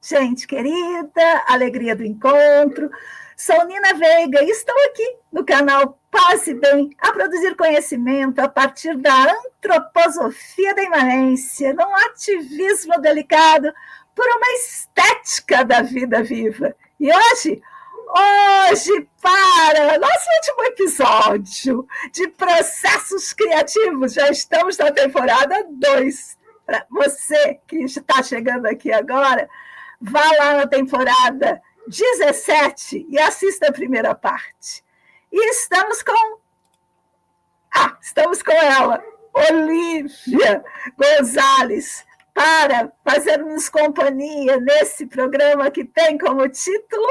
Gente querida, alegria do encontro. Sou Nina Veiga e estou aqui no canal Paz e Bem a produzir conhecimento a partir da antroposofia da imanência, num ativismo delicado por uma estética da vida viva. E hoje, para nosso último episódio de processos criativos, já estamos na temporada 2. Para você que está chegando aqui agora, vá lá na temporada 17 e assista a primeira parte. E estamos com ela, Olívia Gonzalez, para fazermos companhia nesse programa que tem como título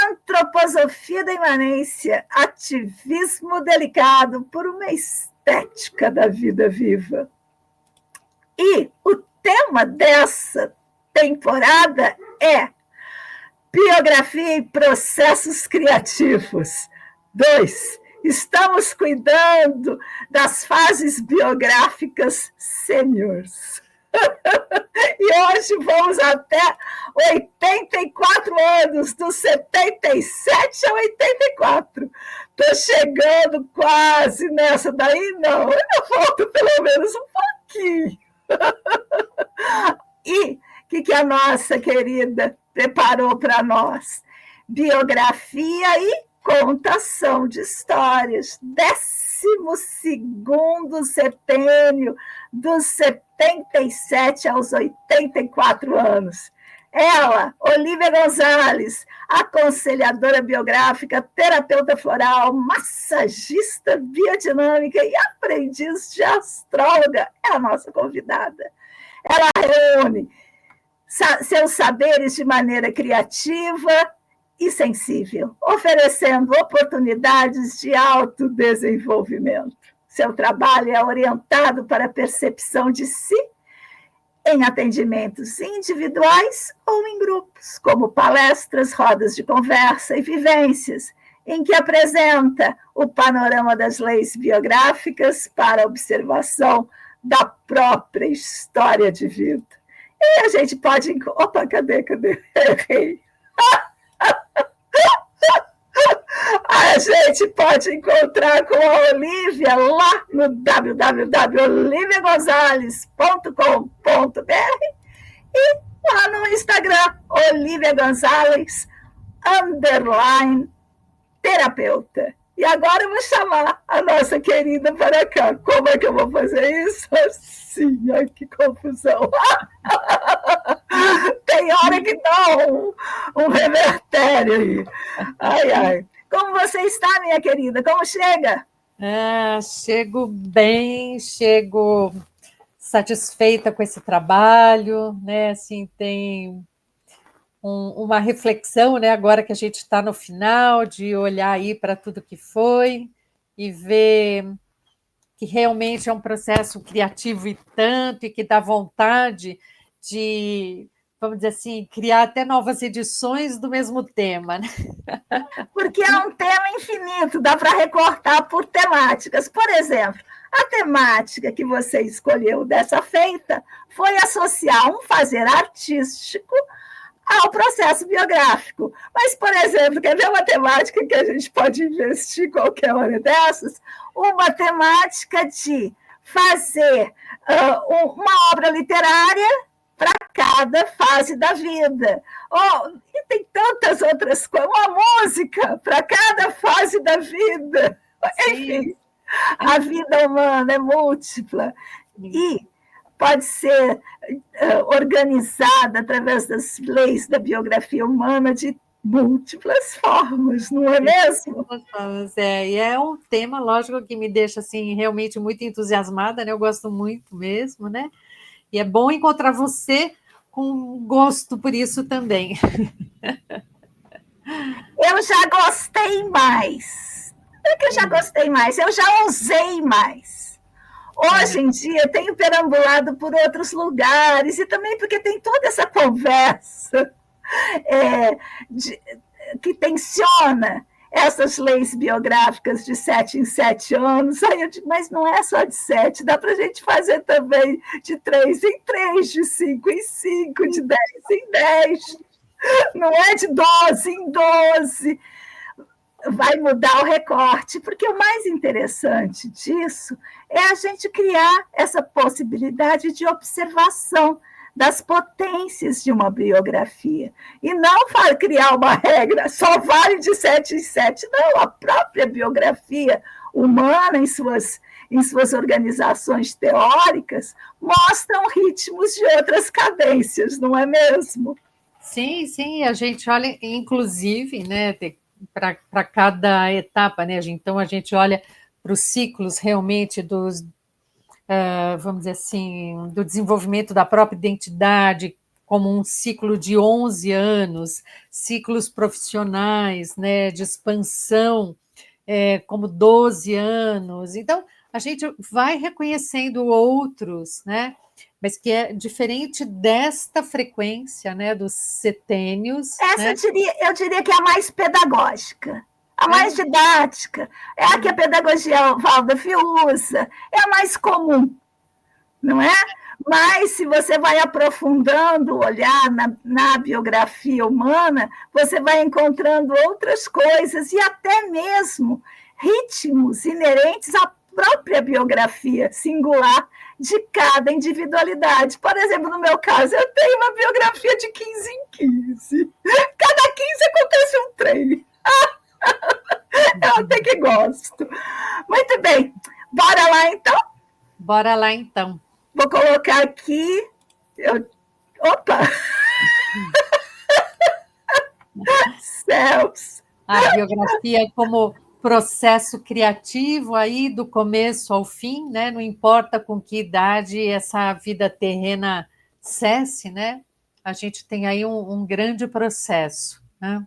Antroposofia da Imanência, ativismo delicado por uma estética da vida viva. E o tema dessa temporada é Biografia e Processos Criativos. 2. Estamos cuidando das fases biográficas sêniores. E hoje vamos até 84 anos, dos 77 a 84. Estou chegando quase nessa daí, não. Ainda falta pelo menos um pouquinho. E o que a nossa querida preparou para nós? Biografia e contação de histórias. 12º setênio, dos 77 aos 84 anos. Ela, Olívia Gonzalez, aconselhadora biográfica, terapeuta floral, massagista biodinâmica e aprendiz de astróloga, é a nossa convidada. Ela reúne seus saberes de maneira criativa e sensível, oferecendo oportunidades de autodesenvolvimento. Seu trabalho é orientado para a percepção de si em atendimentos individuais ou em grupos, como palestras, rodas de conversa e vivências, em que apresenta o panorama das leis biográficas para observação da própria história de vida. E a gente pode... Opa, cadê? Errei. A gente pode encontrar com a Olívia lá no www.oliviagonzalez.com.br e lá no Instagram, Olívia Gonzalez _terapeuta. E agora eu vou chamar a nossa querida para cá. Como é que eu vou fazer isso? Assim, ai, que confusão. Tem hora que dá um revertério aí. Ai. Como você está, minha querida? Como chega? Chego bem, chego satisfeita com esse trabalho, né? Assim, tem uma reflexão, né? Agora que a gente está no final, de olhar aí para tudo que foi e ver que realmente é um processo criativo e tanto, e que dá vontade de, vamos dizer assim, criar até novas edições do mesmo tema, né? Porque é um tema infinito, dá para recortar por temáticas. Por exemplo, a temática que você escolheu dessa feita foi associar um fazer artístico ao processo biográfico. Mas, por exemplo, quer ver uma temática que a gente pode investir qualquer hora dessas? Uma temática de fazer uma obra literária para cada fase da vida. E tem tantas outras coisas. Uma música para cada fase da vida. Sim. Enfim, a vida humana é múltipla. E pode ser organizada através das leis da biografia humana de múltiplas formas, não é mesmo? E é um tema, lógico, que me deixa assim, realmente muito entusiasmada, né? Eu gosto muito mesmo, né? E é bom encontrar você com gosto por isso também. Eu já gostei mais É que eu já gostei mais, eu já usei mais. Hoje em dia, tenho perambulado por outros lugares, e também porque tem toda essa conversa é, de, que tensiona essas leis biográficas de 7 em 7 anos. Aí eu digo, mas não é só de 7, dá para a gente fazer também de 3 em 3, de 5 em 5, de 10 em 10. Não é de 12 em 12. Vai mudar o recorte, porque o mais interessante disso é a gente criar essa possibilidade de observação das potências de uma biografia. E não criar uma regra, só vale de 7 em 7. Não, a própria biografia humana, em suas organizações teóricas, mostram ritmos de outras cadências, não é mesmo? Sim, sim, a gente olha, inclusive, né, para cada etapa, né? Então a gente olha para os ciclos realmente dos, vamos dizer assim, do desenvolvimento da própria identidade, como um ciclo de 11 anos, ciclos profissionais, né, de expansão, como 12 anos. Então, a gente vai reconhecendo outros, né, mas que é diferente desta frequência, né, dos setênios. Essa Né? eu diria que é a mais pedagógica, a mais didática, é a que a pedagogia Waldorf usa, é a mais comum, não é? Mas, se você vai aprofundando o olhar na biografia humana, você vai encontrando outras coisas e até mesmo ritmos inerentes à própria biografia singular de cada individualidade. Por exemplo, no meu caso, eu tenho uma biografia de 15 em 15. Cada 15 acontece um trem. Eu até que gosto. Muito bem. Bora lá, então? Bora lá, então. Vou colocar aqui. Opa! Céus! A biografia como processo criativo aí do começo ao fim, né? Não importa com que idade essa vida terrena cesse, né? A gente tem aí um grande processo, né?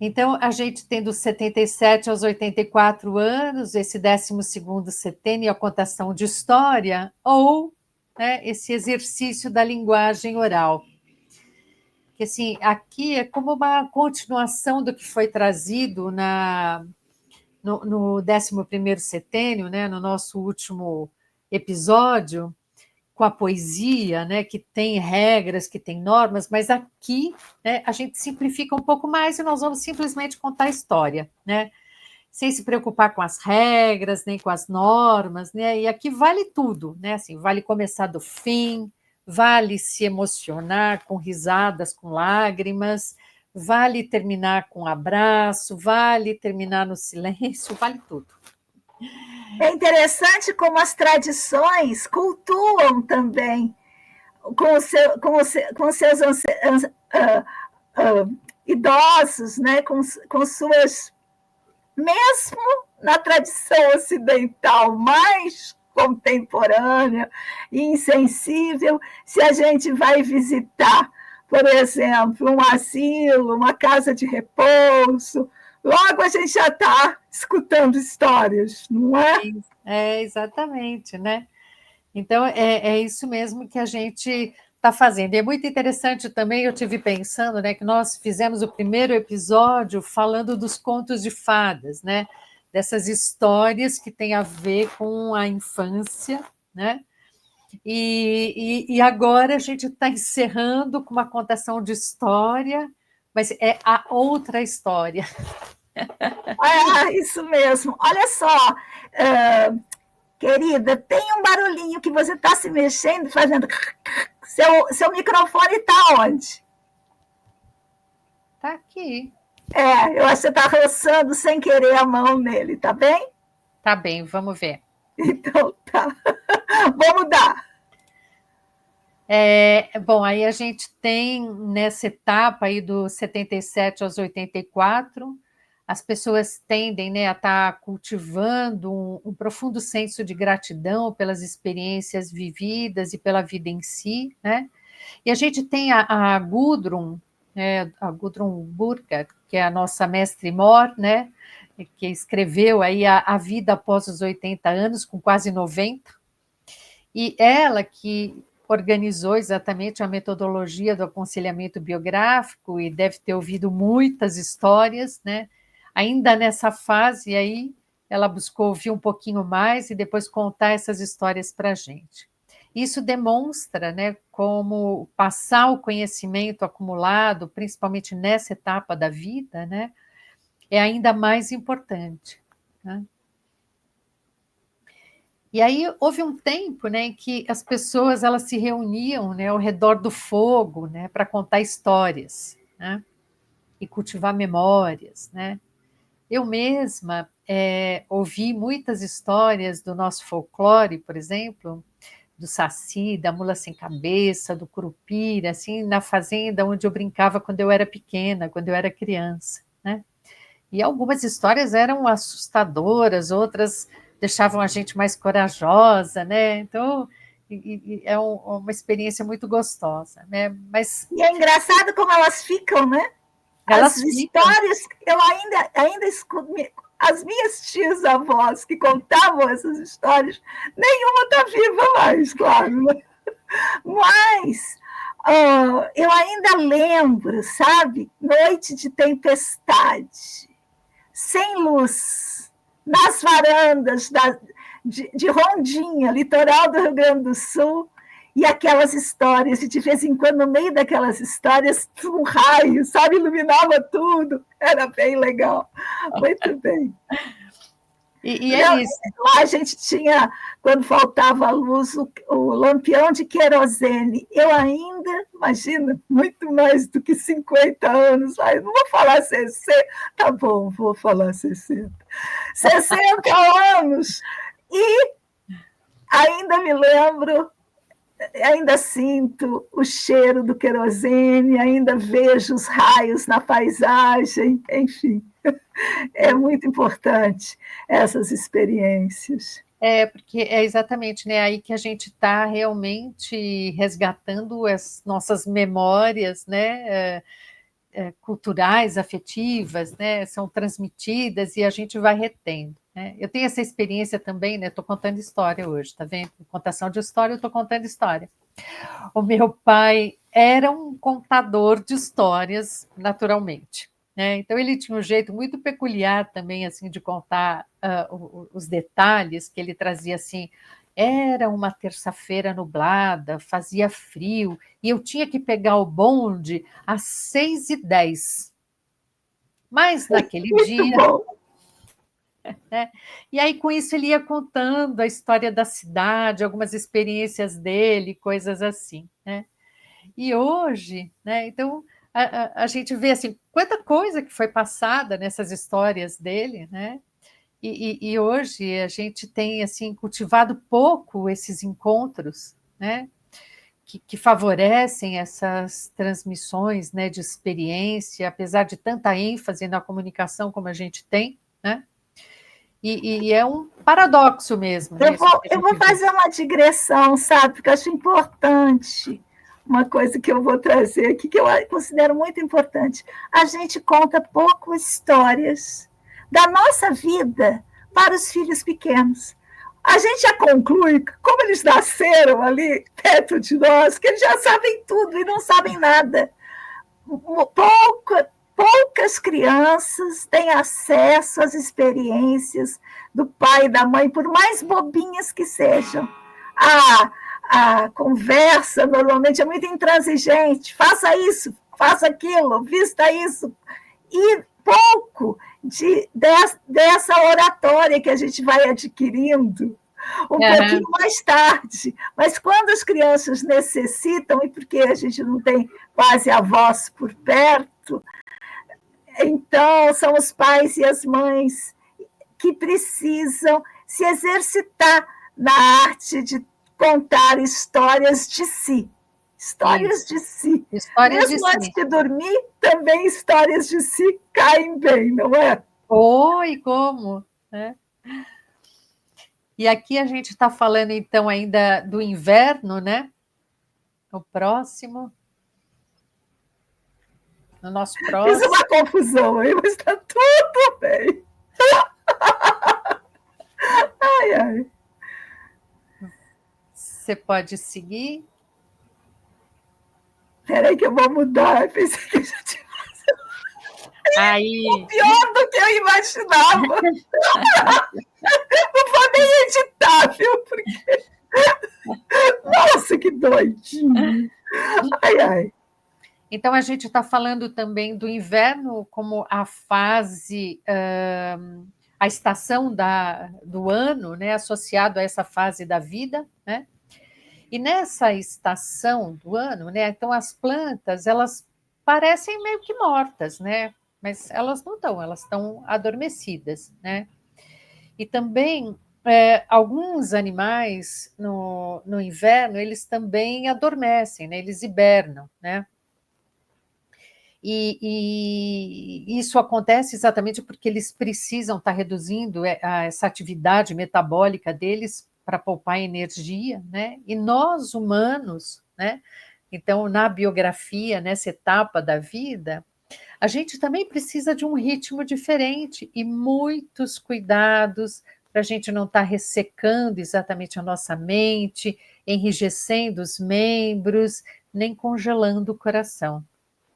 Então, a gente tem dos 77 aos 84 anos, esse 12º setênio, a contação de história, ou, né, esse exercício da linguagem oral. Que, assim, aqui é como uma continuação do que foi trazido no 11º setênio, né, no nosso último episódio, com a poesia, né, que tem regras, que tem normas, mas aqui, né, a gente simplifica um pouco mais e nós vamos simplesmente contar a história, né, sem se preocupar com as regras, nem com as normas, né, e aqui vale tudo, né, assim, vale começar do fim, vale se emocionar com risadas, com lágrimas, vale terminar com um abraço, vale terminar no silêncio, vale tudo. É interessante como as tradições cultuam também com seus idosos, né? com suas. Mesmo na tradição ocidental mais contemporânea e insensível, se a gente vai visitar, por exemplo, um asilo, uma casa de repouso, logo a gente já está escutando histórias, não é? Exatamente, né? Então, é isso mesmo que a gente está fazendo. E é muito interessante também, eu tive pensando, né, que nós fizemos o primeiro episódio falando dos contos de fadas, né? Dessas histórias que têm a ver com a infância, né? E agora a gente está encerrando com uma contação de história, mas é a outra história. Isso mesmo. Olha só, querida, tem um barulhinho que você está se mexendo, fazendo. Seu microfone está onde? Está aqui. Eu acho que você está roçando sem querer a mão nele, tá bem? Tá bem, vamos ver. Então tá. Vamos dar. Bom, aí a gente tem nessa etapa aí dos 77 aos 84, as pessoas tendem, né, a estar cultivando um profundo senso de gratidão pelas experiências vividas e pela vida em si, né? E a gente tem a Gudrun, né, a Gudrun Burkhardt, que é a nossa mestre-mor, né? que escreveu aí a vida após os 80 anos, com quase 90, e ela que organizou exatamente a metodologia do aconselhamento biográfico e deve ter ouvido muitas histórias, né? Ainda nessa fase aí, ela buscou ouvir um pouquinho mais e depois contar essas histórias para a gente. Isso demonstra, né, como passar o conhecimento acumulado, principalmente nessa etapa da vida, né, é ainda mais importante, né? E aí houve um tempo, né, em que as pessoas elas se reuniam, né, ao redor do fogo, né, para contar histórias, né, e cultivar memórias, né. Eu mesma ouvi muitas histórias do nosso folclore, por exemplo, do Saci, da Mula Sem Cabeça, do Curupira, assim, na fazenda onde eu brincava quando eu era pequena, quando eu era criança, né? E algumas histórias eram assustadoras, outras deixavam a gente mais corajosa, né? Então, é uma experiência muito gostosa, né? Mas E é engraçado como elas ficam, né? As elas ficam. histórias, eu ainda escuto, as minhas tias-avós que contavam essas histórias, nenhuma está viva mais, claro, né? Mas eu ainda lembro, sabe? Noite de tempestade, sem luz, nas varandas de Rondinha, litoral do Rio Grande do Sul, e aquelas histórias, e de vez em quando, no meio daquelas histórias, um raio, sabe, iluminava tudo, era bem legal, muito bem. E é isso. Lá a gente tinha, quando faltava luz, o lampião de querosene. Eu ainda, imagina, muito mais do que 50 anos, eu não vou falar 60, tá bom, vou falar 60. 60 anos! E ainda me lembro, ainda sinto o cheiro do querosene, ainda vejo os raios na paisagem, enfim. É muito importante essas experiências. Porque é exatamente, né, aí que a gente está realmente resgatando as nossas memórias, né, culturais, afetivas, né, são transmitidas e a gente vai retendo, né? Eu tenho essa experiência também, né, estou contando história hoje, tá vendo? Contação de história, eu estou contando história. O meu pai era um contador de histórias, naturalmente, né? Então ele tinha um jeito muito peculiar também, assim, de contar os detalhes, que ele trazia assim. Era uma terça-feira nublada, fazia frio, e eu tinha que pegar o bonde às 6h10. Mas naquele Muito dia, bom. né? E aí com isso ele ia contando a história da cidade, algumas experiências dele, coisas assim, né? E hoje, né, então, a gente vê assim, quanta coisa que foi passada nessas histórias dele, né? E hoje a gente tem assim cultivado pouco esses encontros, né? Que favorecem essas transmissões, né, de experiência, apesar de tanta ênfase na comunicação como a gente tem, né? E é um paradoxo mesmo, né? Eu vou fazer uma digressão, sabe? Porque eu acho importante uma coisa que eu vou trazer aqui, que eu considero muito importante. A gente conta pouco histórias da nossa vida para os filhos pequenos. A gente já conclui, como eles nasceram ali perto de nós, que eles já sabem tudo e não sabem nada. Poucas crianças têm acesso às experiências do pai e da mãe, por mais bobinhas que sejam. A conversa normalmente é muito intransigente. Faça isso, faça aquilo, vista isso. E pouco dessa oratória que a gente vai adquirindo pouquinho mais tarde. Mas quando as crianças necessitam, e porque a gente não tem quase avós por perto, então são os pais e as mães que precisam se exercitar na arte de contar histórias de si. Histórias Isso. de si. Histórias Mesmo de antes si. de dormir, também histórias de si caem bem, não é? Oi, como? Né? E aqui a gente está falando, então, ainda do inverno, né? O próximo. No nosso Fiz próximo. uma confusão aí, mas está tudo bem. Ai, ai. Você pode seguir? Peraí que eu vou mudar. Eu pensei que eu já tinha... Aí. Pior do que eu imaginava. Não vou nem editar, viu? Porque... Nossa, que doidinho. Ai, ai. Então, a gente está falando também do inverno como a fase, a estação do ano, né, associado a essa fase da vida, né? E nessa estação do ano, né, então as plantas, elas parecem meio que mortas, né? Mas elas não estão, elas estão adormecidas, né? E também alguns animais no inverno, eles também adormecem, né? Eles hibernam, né? E isso acontece exatamente porque eles precisam estar reduzindo essa atividade metabólica deles para poupar energia, né? E nós, humanos, né? Então, na biografia, nessa etapa da vida, a gente também precisa de um ritmo diferente e muitos cuidados para a gente não estar ressecando exatamente a nossa mente, enrijecendo os membros, nem congelando o coração,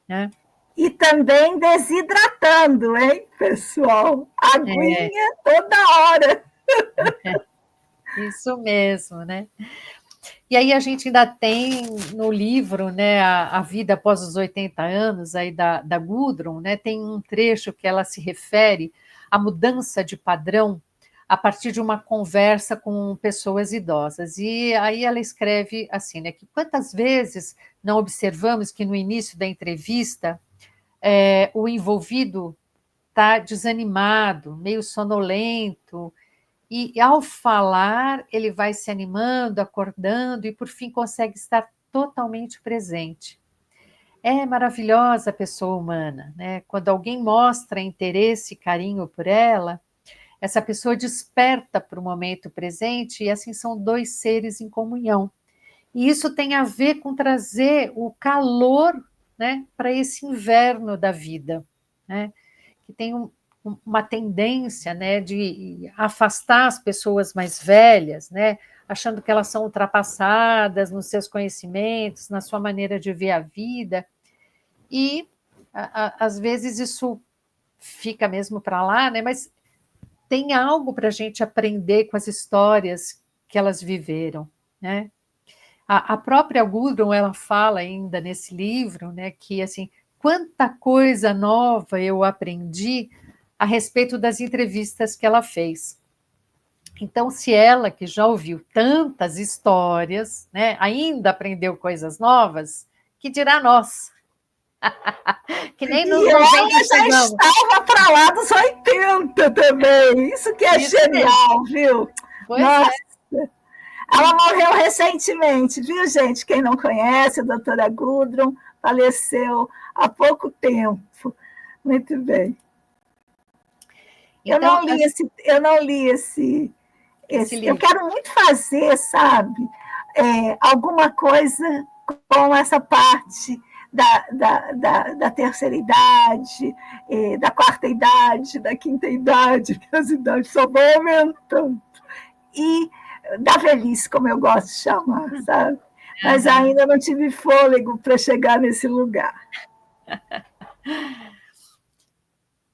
né? E também desidratando, hein, pessoal? Aguinha toda hora. Isso mesmo, né? E aí a gente ainda tem no livro, né, a vida após os 80 anos aí da Gudrun, né, tem um trecho que ela se refere à mudança de padrão a partir de uma conversa com pessoas idosas. E aí ela escreve assim, né, que quantas vezes não observamos que no início da entrevista o envolvido está desanimado, meio sonolento, e ao falar, ele vai se animando, acordando e, por fim, consegue estar totalmente presente. É maravilhosa a pessoa humana, né? Quando alguém mostra interesse e carinho por ela, essa pessoa desperta para o momento presente e assim são dois seres em comunhão. E isso tem a ver com trazer o calor, né, para esse inverno da vida, né? Que tem uma tendência, né, de afastar as pessoas mais velhas, né, achando que elas são ultrapassadas nos seus conhecimentos, na sua maneira de ver a vida, e às vezes isso fica mesmo para lá, né, mas tem algo para a gente aprender com as histórias que elas viveram, né? A própria Gudrun, ela fala ainda nesse livro, né, que assim, quanta coisa nova eu aprendi a respeito das entrevistas que ela fez. Então, se ela, que já ouviu tantas histórias, né, ainda aprendeu coisas novas, que dirá nós, que nem nos E 90 ela já chegamos. estava para lá dos 80 também. Isso que é Isso genial, mesmo. viu? Pois Nossa. é. Ela morreu recentemente, viu, gente? Quem não conhece, a doutora Gudrun faleceu há pouco tempo. Muito bem. Então, Eu não li esse eu livro. quero muito fazer, sabe, alguma coisa com essa parte da terceira idade, da quarta idade, da quinta idade, que as idades só vão aumentando. E da velhice, como eu gosto de chamar, sabe? Mas ainda não tive fôlego para chegar nesse lugar.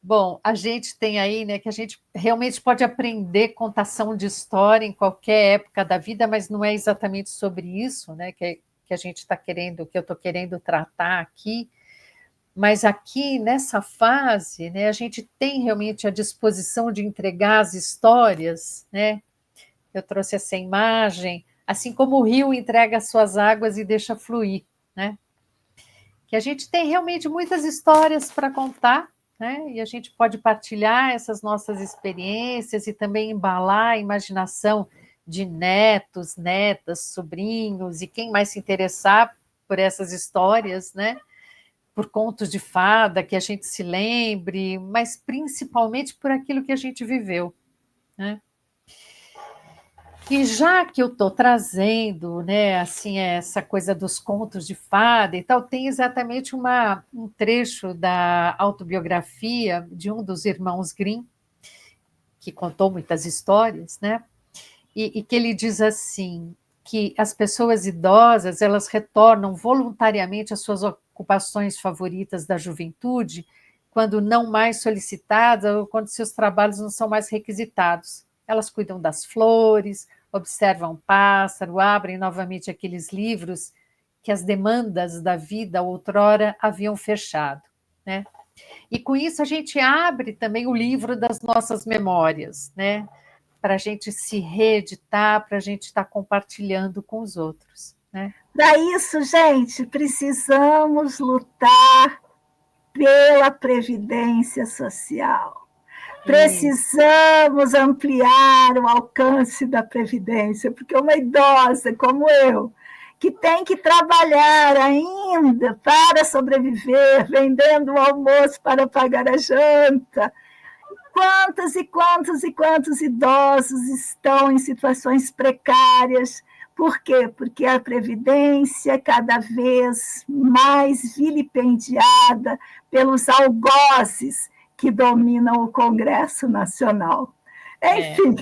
Bom, a gente tem aí, né, que a gente realmente pode aprender contação de história em qualquer época da vida, mas não é exatamente sobre isso, né, que a gente está querendo, que eu estou querendo tratar aqui. Mas aqui nessa fase, né, a gente tem realmente a disposição de entregar as histórias, né? Eu trouxe essa imagem, assim como o rio entrega as suas águas e deixa fluir, né? Que a gente tem realmente muitas histórias para contar, né? E a gente pode partilhar essas nossas experiências e também embalar a imaginação de netos, netas, sobrinhos e quem mais se interessar por essas histórias, né? Por contos de fada que a gente se lembre, mas principalmente por aquilo que a gente viveu, né? E já que eu estou trazendo, né, assim, essa coisa dos contos de fada e tal, tem exatamente um trecho da autobiografia de um dos irmãos Grimm, que contou muitas histórias, né? E que ele diz assim, que as pessoas idosas, elas retornam voluntariamente às suas ocupações favoritas da juventude, quando não mais solicitadas ou quando seus trabalhos não são mais requisitados. Elas cuidam das flores, observam o pássaro, abrem novamente aqueles livros que as demandas da vida outrora haviam fechado, né? E com isso a gente abre também o livro das nossas memórias, né? Para a gente se reeditar, para a gente estar compartilhando com os outros, né? Para isso, gente, precisamos lutar pela previdência social. Precisamos ampliar o alcance da previdência, porque uma idosa como eu, que tem que trabalhar ainda para sobreviver, vendendo o almoço para pagar a janta, quantos e quantos e quantos idosos estão em situações precárias. Por quê? Porque a Previdência é cada vez mais vilipendiada pelos algozes que dominam o Congresso Nacional. Enfim,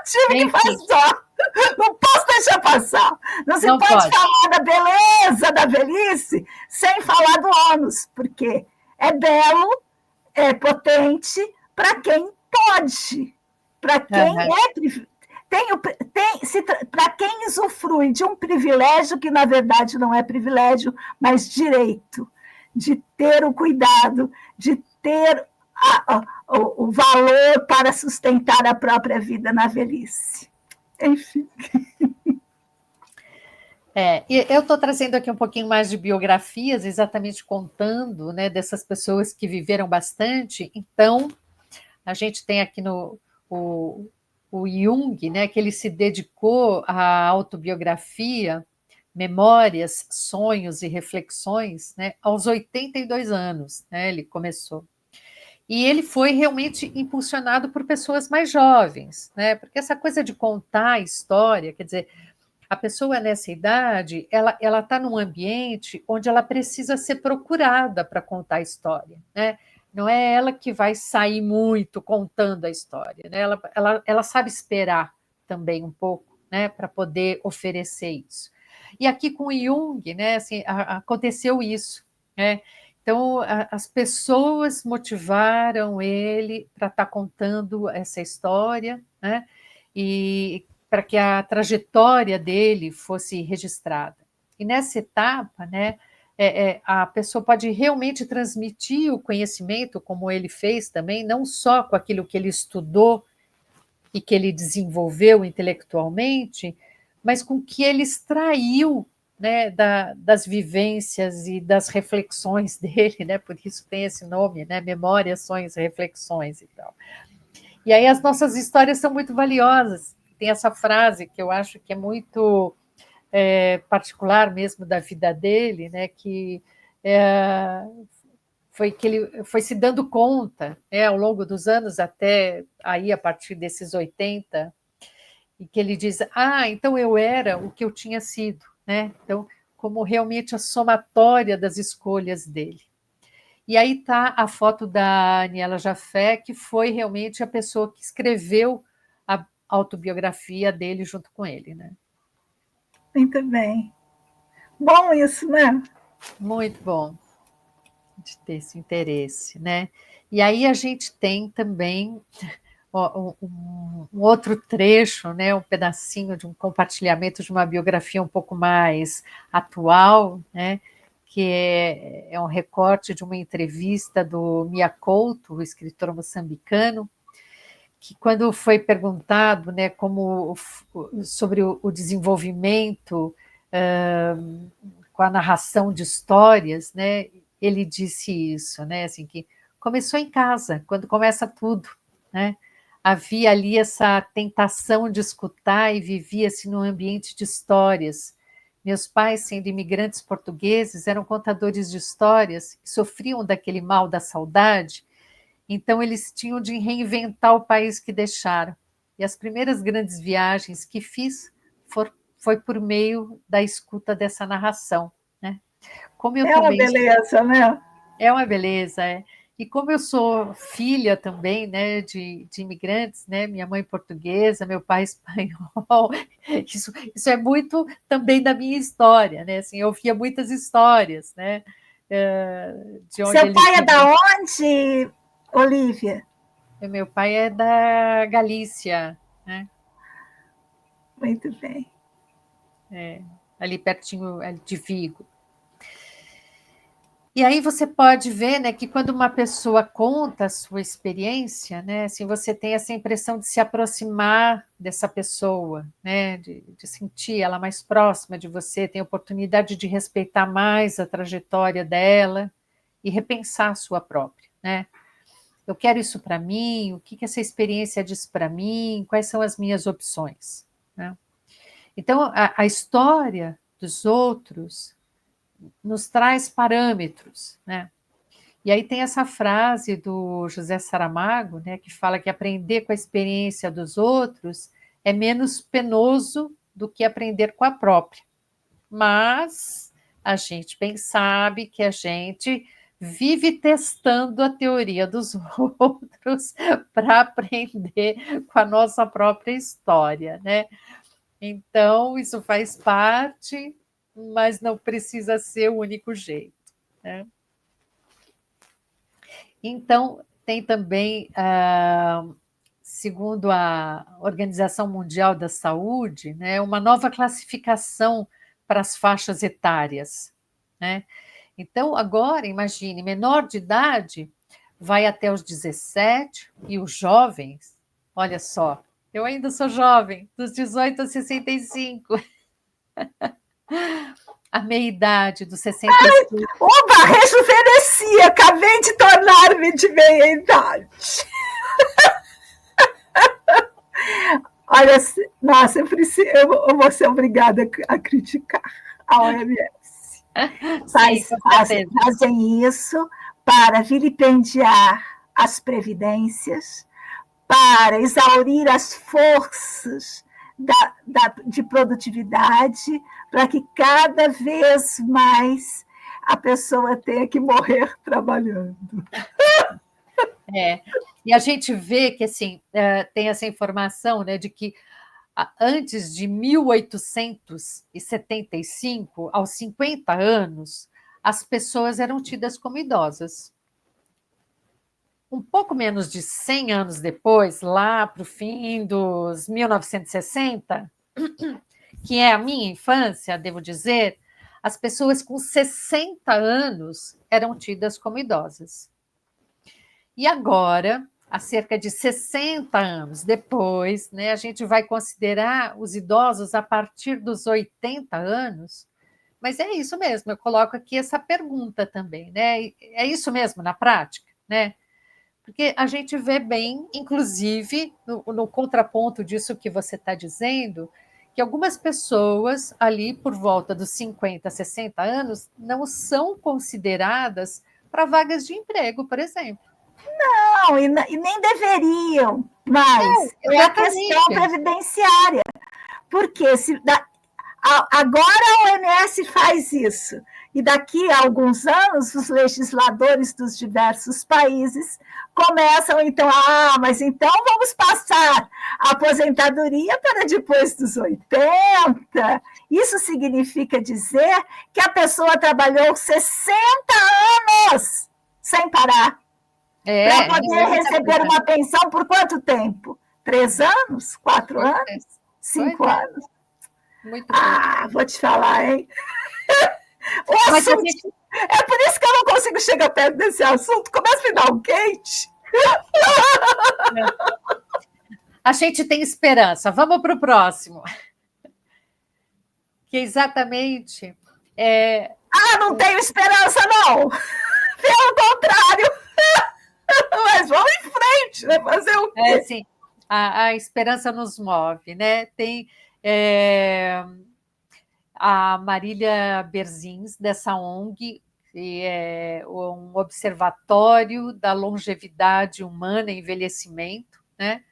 tive que fazer só. Não posso deixar passar. Não se pode falar da beleza da velhice sem falar do ônus, porque é belo, é potente para quem pode, para quem para quem usufrui de um privilégio que, na verdade, não é privilégio, mas direito, de ter o cuidado, de ter o valor para sustentar a própria vida na velhice. Enfim. Eu estou trazendo aqui um pouquinho mais de biografias, exatamente contando, né, dessas pessoas que viveram bastante. Então, a gente tem aqui o Jung, né, que ele se dedicou à autobiografia, memórias, sonhos e reflexões, né, aos 82 anos, né, ele começou. E ele foi realmente impulsionado por pessoas mais jovens, né, porque essa coisa de contar a história, quer dizer, a pessoa nessa idade, ela está num ambiente onde ela precisa ser procurada para contar a história, né? Não é ela que vai sair muito contando a história, né? Ela sabe esperar também um pouco, né, para poder oferecer isso. E aqui com o Jung, né, assim, aconteceu isso, né? Então, as pessoas motivaram ele para estar contando essa história, né? E para que a trajetória dele fosse registrada. E nessa etapa, né, a pessoa pode realmente transmitir o conhecimento, como ele fez também, não só com aquilo que ele estudou e que ele desenvolveu intelectualmente, mas com o que ele extraiu, né, das vivências e das reflexões dele, né, por isso tem esse nome, né, Memórias, Sonhos e Reflexões e tal. E aí as nossas histórias são muito valiosas. Tem essa frase que eu acho que é muito particular mesmo da vida dele, né, que foi que ele foi se dando conta, né, ao longo dos anos, até aí a partir desses 80, e que ele diz, então eu era o que eu tinha sido, né? Então, como realmente a somatória das escolhas dele. E aí está a foto da Aniela Jafé, que foi realmente a pessoa que escreveu a autobiografia dele junto com ele, né? Muito bem. Bom isso, né? Muito bom de ter esse interesse, né? E aí a gente tem também um outro trecho, né, um pedacinho de um compartilhamento de uma biografia um pouco mais atual, né, que é um recorte de uma entrevista do Mia Couto, o escritor moçambicano, que quando foi perguntado, né, sobre o desenvolvimento com a narração de histórias, né, ele disse isso, né, assim, que começou em casa, quando começa tudo, né? Havia ali essa tentação de escutar e vivia-se num ambiente de histórias. Meus pais, sendo imigrantes portugueses, eram contadores de histórias e sofriam daquele mal da saudade, então eles tinham de reinventar o país que deixaram. E as primeiras grandes viagens que fiz foi por meio da escuta dessa narração, né? Como eu uma também beleza, né? é uma beleza, E como eu sou filha também, né, de imigrantes, né, minha mãe portuguesa, meu pai espanhol, isso é muito também da minha história, né, assim, eu ouvia muitas histórias, né, de onde Seu eles pai é da vinham. onde, Olivia? E meu pai é da Galícia, né, Muito bem. ali pertinho de Vigo. E aí você pode ver, né, que quando uma pessoa conta a sua experiência, né, assim, você tem essa impressão de se aproximar dessa pessoa, né, de sentir ela mais próxima de você, tem a oportunidade de respeitar mais a trajetória dela e repensar a sua própria, né? Eu quero isso para mim, o que essa experiência diz para mim, quais são as minhas opções, né? Então, a história dos outros nos traz parâmetros, né? E aí tem essa frase do José Saramago, né, que fala que aprender com a experiência dos outros é menos penoso do que aprender com a própria. Mas a gente bem sabe que a gente vive testando a teoria dos outros para aprender com a nossa própria história, né? Então, isso faz parte, mas não precisa ser o único jeito, né? Então, tem também, segundo a Organização Mundial da Saúde, né, uma nova classificação para as faixas etárias, né? Então, agora, imagine, menor de idade vai até os 17 e os jovens, olha só, eu ainda sou jovem, dos 18 a 65, a meia-idade dos 65. Oba, rejuvenesci, acabei de tornar-me de meia idade. Olha, nossa, eu vou ser obrigada a criticar a OMS. Sim, com certeza. Fazem isso para vilipendiar as previdências, para exaurir as forças de produtividade, para que cada vez mais a pessoa tenha que morrer trabalhando. E a gente vê que assim tem essa informação, né, de que antes de 1875, aos 50 anos, as pessoas eram tidas como idosas. Um pouco menos de 100 anos depois, lá para o fim dos 1960, que é a minha infância, devo dizer, as pessoas com 60 anos eram tidas como idosas. E agora, há cerca de 60 anos depois, né, a gente vai considerar os idosos a partir dos 80 anos, mas é isso mesmo, eu coloco aqui essa pergunta também, né? É isso mesmo na prática, né? Porque a gente vê bem, inclusive, no contraponto disso que você está dizendo, que algumas pessoas ali por volta dos 50, 60 anos não são consideradas para vagas de emprego, por exemplo. Não, e nem deveriam, mas é a questão Exatamente. previdenciária. Porque agora a OMS faz isso, e daqui a alguns anos os legisladores dos diversos países começam então, mas então vamos passar a aposentadoria para depois dos 80. Isso significa dizer que a pessoa trabalhou 60 anos sem parar. Para poder receber uma pensão por quanto tempo? 3 anos? 4 anos? 5 anos? Muito bom. Vou te falar, hein? O assunto, é por isso que eu não consigo chegar perto desse assunto. Começa a me dar um quente. A gente tem esperança. Vamos para o próximo. Que exatamente... não tenho esperança, não. Pelo contrário. Mas vamos em frente, né? Fazer o quê? Sim, a esperança nos move, né? Tem a Marília Berzins, dessa ONG, que é um observatório da longevidade humana e envelhecimento, né?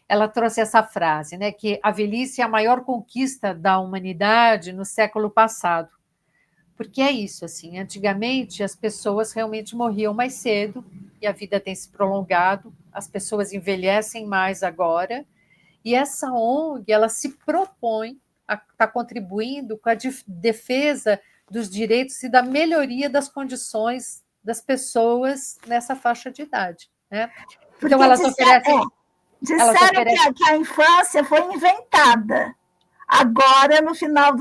Ela trouxe essa frase, né, que a velhice é a maior conquista da humanidade no século passado, Porque é isso, assim, antigamente as pessoas realmente morriam mais cedo e a vida tem se prolongado, as pessoas envelhecem mais agora, e essa ONG, ela se propõe a estar contribuindo com a defesa dos direitos e da melhoria das condições das pessoas nessa faixa de idade, né? Então, Porque elas disseram oferecem. que a infância foi inventada agora no final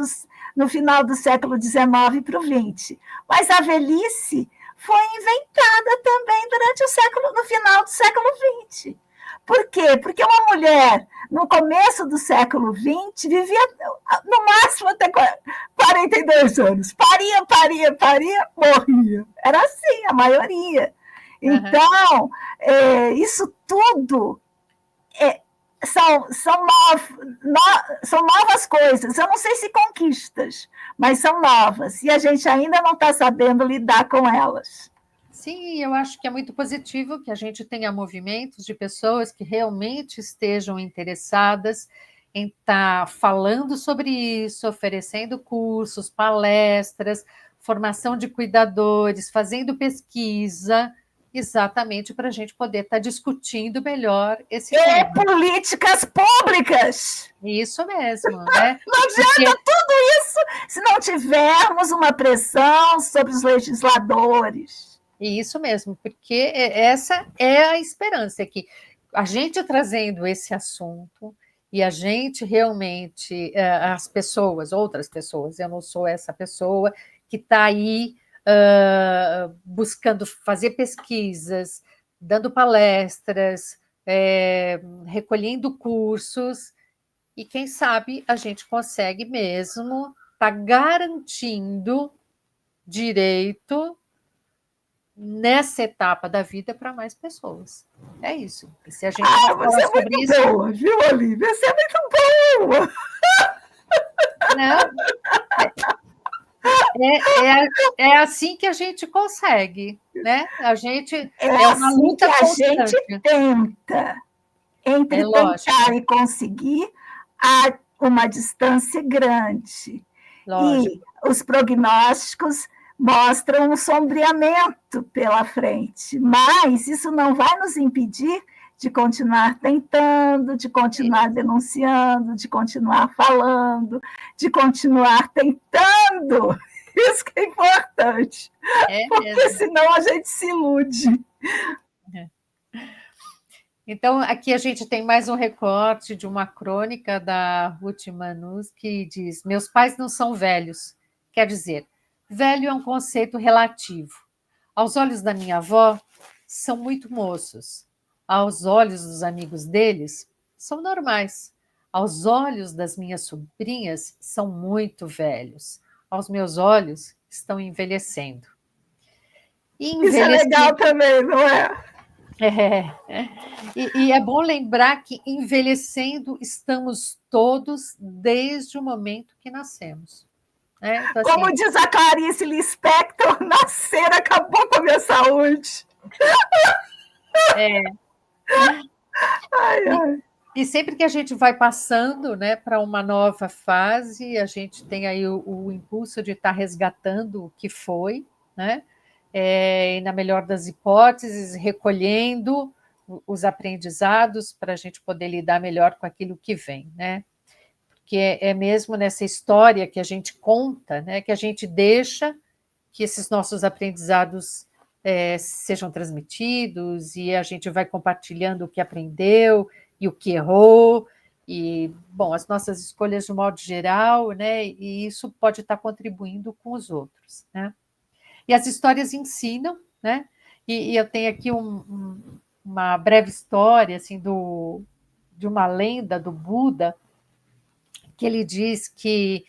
do século XIX para o XX. Mas a velhice foi inventada também no final do século XX. Por quê? Porque uma mulher, no começo do século XX, vivia no máximo até 42 anos. Paria, morria. Era assim, a maioria. Então, isso tudo são novas coisas. Eu não sei se conquistas, mas são novas. E a gente ainda não está sabendo lidar com elas. Sim, eu acho que é muito positivo que a gente tenha movimentos de pessoas que realmente estejam interessadas em estar falando sobre isso, oferecendo cursos, palestras, formação de cuidadores, fazendo pesquisa, exatamente para a gente poder estar discutindo melhor esse tema. Políticas públicas. Isso mesmo, né? Não adianta tudo isso se não tivermos uma pressão sobre os legisladores. Isso mesmo, porque essa é a esperança, é que a gente trazendo esse assunto e a gente realmente, as pessoas, outras pessoas, eu não sou essa pessoa que está aí buscando fazer pesquisas, dando palestras, recolhendo cursos, e quem sabe a gente consegue mesmo estar garantindo direito nessa etapa da vida para mais pessoas. É isso. E se a gente não falar sobre isso... Você é muito boa, viu, Olivia? Você é muito boa! Não, é assim que a gente consegue, né? A gente é uma assim luta que a constante. gente tenta. Entre tentar e conseguir, há uma distância grande. Lógico. E os prognósticos mostram um sombreamento pela frente, mas isso não vai nos impedir de continuar tentando, de continuar denunciando, de continuar falando, de continuar tentando. Isso que é importante, porque senão a gente se ilude. Então, aqui a gente tem mais um recorte de uma crônica da Ruth Manus que diz: meus pais não são velhos. Quer dizer, velho é um conceito relativo. Aos olhos da minha avó, são muito moços. Aos olhos dos amigos deles, são normais. Aos olhos das minhas sobrinhas, são muito velhos. Aos meus olhos, estão envelhecendo. Isso é legal também, não é? E é bom lembrar que envelhecendo estamos todos desde o momento que nascemos. Né? Então, como assim, diz a Clarice Lispector, nascer acabou com a minha saúde. E sempre que a gente vai passando, né, para uma nova fase, a gente tem aí o impulso de estar resgatando o que foi, né? E, na melhor das hipóteses, recolhendo os aprendizados para a gente poder lidar melhor com aquilo que vem, né? Porque é mesmo nessa história que a gente conta, né, que a gente deixa que esses nossos aprendizados sejam transmitidos e a gente vai compartilhando o que aprendeu e o que errou, e, bom, as nossas escolhas de modo geral, né, e isso pode estar contribuindo com os outros, né? E as histórias ensinam, né? E eu tenho aqui uma breve história, assim, de uma lenda do Buda, que ele diz que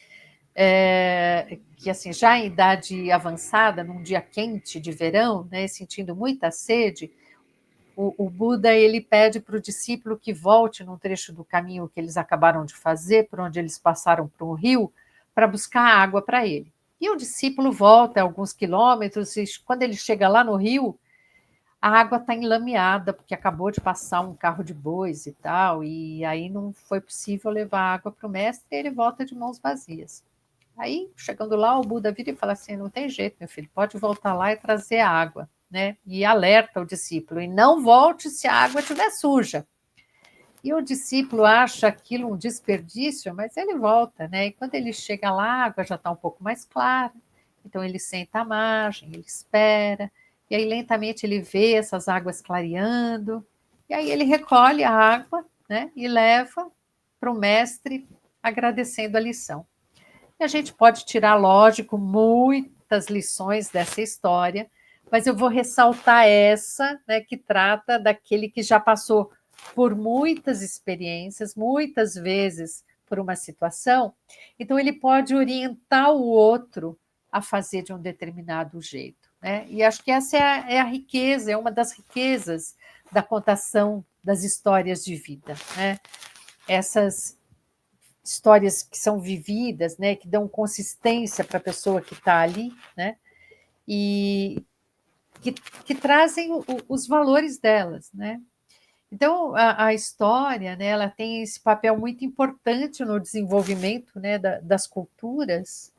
assim, já em idade avançada, num dia quente de verão, né, sentindo muita sede, o Buda ele pede para o discípulo que volte num trecho do caminho que eles acabaram de fazer, por onde eles passaram por um rio, para buscar água para ele. E o discípulo volta alguns quilômetros, e quando ele chega lá no rio, a água está enlameada, porque acabou de passar um carro de bois e tal, e aí não foi possível levar água para o mestre, e ele volta de mãos vazias. Aí, chegando lá, o Buda vira e fala assim, não tem jeito, meu filho, pode voltar lá e trazer água, né? E alerta o discípulo, e não volte se a água estiver suja. E o discípulo acha aquilo um desperdício, mas ele volta, né? E quando ele chega lá, a água já está um pouco mais clara. Então ele senta à margem, ele espera, e aí lentamente ele vê essas águas clareando, e aí ele recolhe a água, né? E leva para o mestre, agradecendo a lição. E a gente pode tirar, lógico, muitas lições dessa história, mas eu vou ressaltar essa, né, que trata daquele que já passou por muitas experiências, muitas vezes por uma situação, então ele pode orientar o outro a fazer de um determinado jeito, né? E acho que essa é a riqueza, é uma das riquezas da contação das histórias de vida, né? Essas histórias que são vividas, né, que dão consistência para a pessoa que está ali, né, e que trazem os valores delas, né. Então, a história, né, ela tem esse papel muito importante no desenvolvimento, né, das culturas,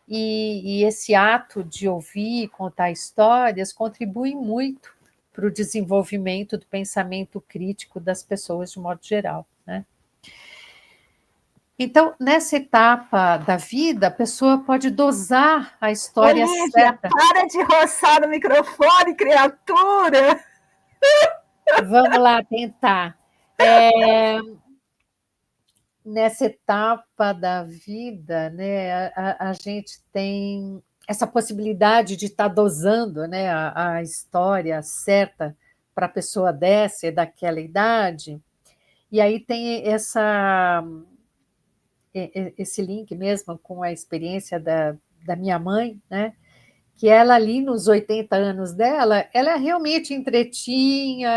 e esse ato de ouvir e contar histórias contribui muito para o desenvolvimento do pensamento crítico das pessoas de modo geral, né. Então, nessa etapa da vida, a pessoa pode dosar a história Olívia, certa. para de roçar no microfone, criatura! Vamos lá tentar. Nessa etapa da vida, né, a gente tem essa possibilidade de estar dosando, né, a história certa para a pessoa dessa e daquela idade, e aí tem esse link mesmo com a experiência da minha mãe, né? Que ela ali nos 80 anos dela, ela realmente entretia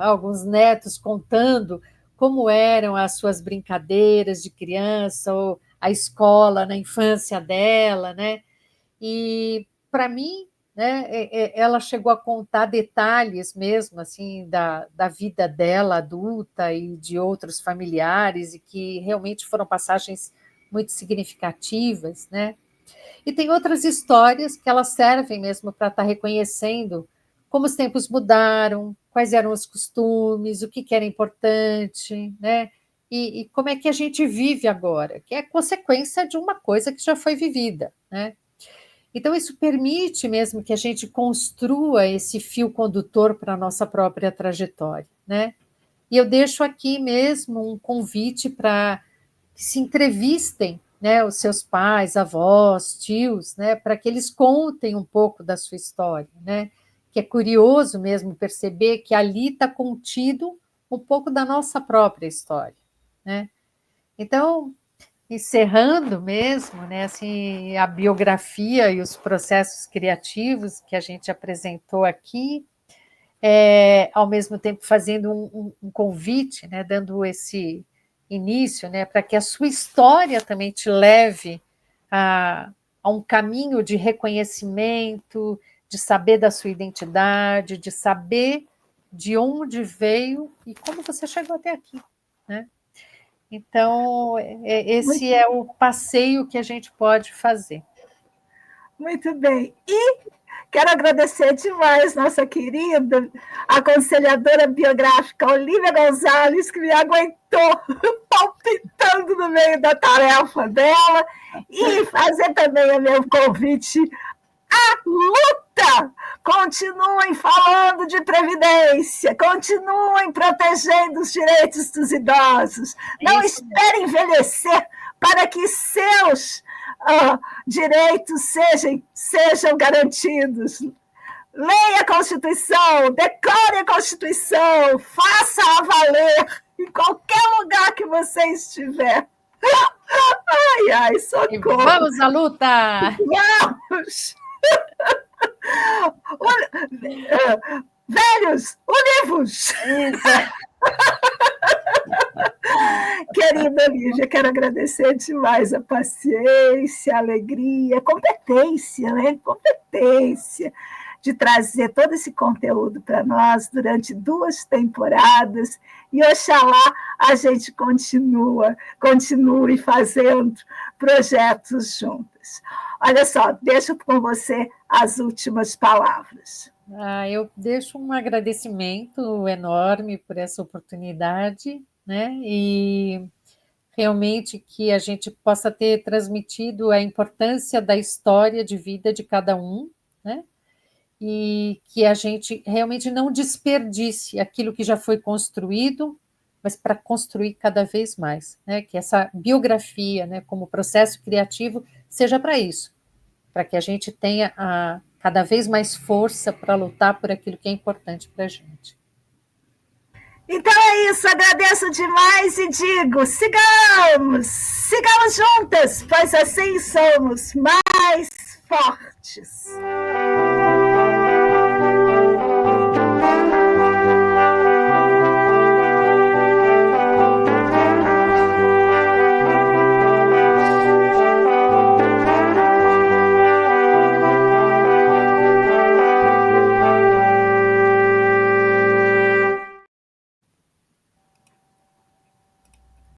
alguns netos contando como eram as suas brincadeiras de criança, ou a escola na infância dela, né? E para mim, né, ela chegou a contar detalhes mesmo assim da vida dela adulta e de outros familiares, e que realmente foram passagens muito significativas, né? E tem outras histórias que elas servem mesmo para estar reconhecendo como os tempos mudaram, quais eram os costumes, o que era importante, né? E como é que a gente vive agora, que é consequência de uma coisa que já foi vivida, né? Então, isso permite mesmo que a gente construa esse fio condutor para a nossa própria trajetória, né? E eu deixo aqui mesmo um convite para que se entrevistem, né, os seus pais, avós, tios, né, para que eles contem um pouco da sua história, né? Que é curioso mesmo perceber que ali está contido um pouco da nossa própria história, né? Então, encerrando mesmo, né, assim, a biografia e os processos criativos que a gente apresentou aqui, ao mesmo tempo fazendo um convite, né, dando esse início, né, para que a sua história também te leve a um caminho de reconhecimento, de saber da sua identidade, de saber de onde veio e como você chegou até aqui, né? Então, esse é o passeio que a gente pode fazer. Muito bem. E quero agradecer demais nossa querida aconselhadora biográfica Olívia Gonzalez, que me aguentou palpitando no meio da tarefa dela, e fazer também o meu convite à luta. Continuem falando de previdência, continuem protegendo os direitos dos idosos. Não esperem envelhecer para que seus direitos sejam garantidos. Leia a Constituição, decore a Constituição, faça-a valer em qualquer lugar que você estiver. Ai, ai, socorro. Vamos à luta! Vamos! Velhos, univos! Querida Lígia, quero agradecer demais a paciência, a alegria, a competência, né? Competência de trazer todo esse conteúdo para nós durante 2 temporadas, e oxalá a gente continue fazendo projetos juntas. Olha só, deixo com você as últimas palavras. Eu deixo um agradecimento enorme por essa oportunidade, né? E realmente que a gente possa ter transmitido a importância da história de vida de cada um, né? E que a gente realmente não desperdice aquilo que já foi construído, mas para construir cada vez mais, né? Que essa biografia, né, como processo criativo, seja para isso, para que a gente tenha cada vez mais força para lutar por aquilo que é importante para a gente. Então é isso, agradeço demais e digo, sigamos juntas, pois assim somos mais fortes.